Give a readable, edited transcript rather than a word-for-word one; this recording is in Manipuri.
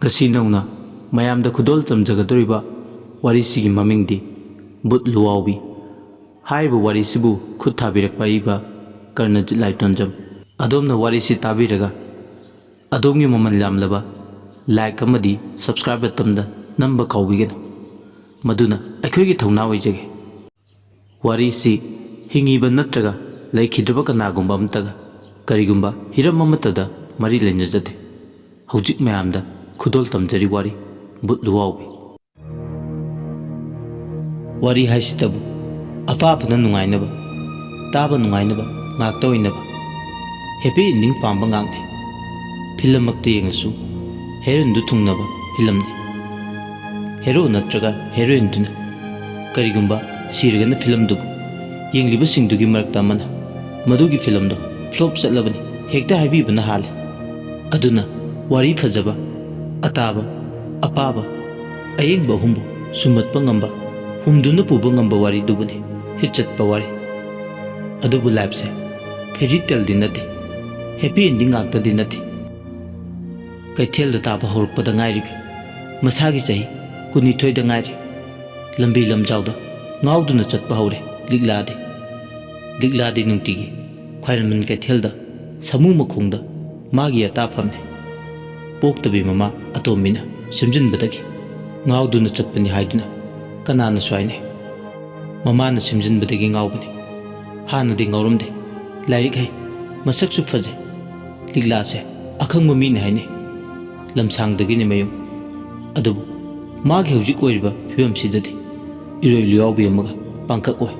Ngasi nongna mayamda khudol tamjagadoriba warisigi mamingdi Bhut Luwaubi haibu warisibu khud thabirakpa iba Karnajit Laitonjam adomna warisi tabiraga adomgi maman lamlaba like amadi subscribe tamda namba kaubigena maduna aikhoigi thauna oijage warisi hingiba natraga laikhidraba kanagumba amtaga karigumba hiram amatada mari lenjajade hojik mayamda khudol tamjari wari Bhut Luwaubi wari haisitabu afafana nungainaba taba nungainaba ngakta oinaba happy ending pamba ngangne film akta yengasu heroine du thungnaba film ne hero natraga heroine duna karigumba siragana film dubu yengliba singdugi marakta amana madugi film do flop chatlabani hekta haibibana hale aduna wari fajaba ataba apaba ayengba humbu sumatpa ngamba humduna puba ngamba wari dubuni hitchatpa wari adubu life se fairy tale di nate happy ending akta di nate kaithel da taba horukpada ngairibi masagi chahi kunithoi da ngairi lambi lamjawda ngauduna chatpa hore liglade nungtigi khairanman kaithel da samu makhongda magi ata phamne poktabi mama atomina simjinbadagi ngauduna chatpani haiduna kanana swaine mamana simjinbadagi ngaubani hanadi ngaurumde lairik hai masaksu faje liglase akhangma mine haine lamsangdagi ni mayum adubu magi hojik oiriba phibam sidadi Iroi Luwaubi amaga pangkak oi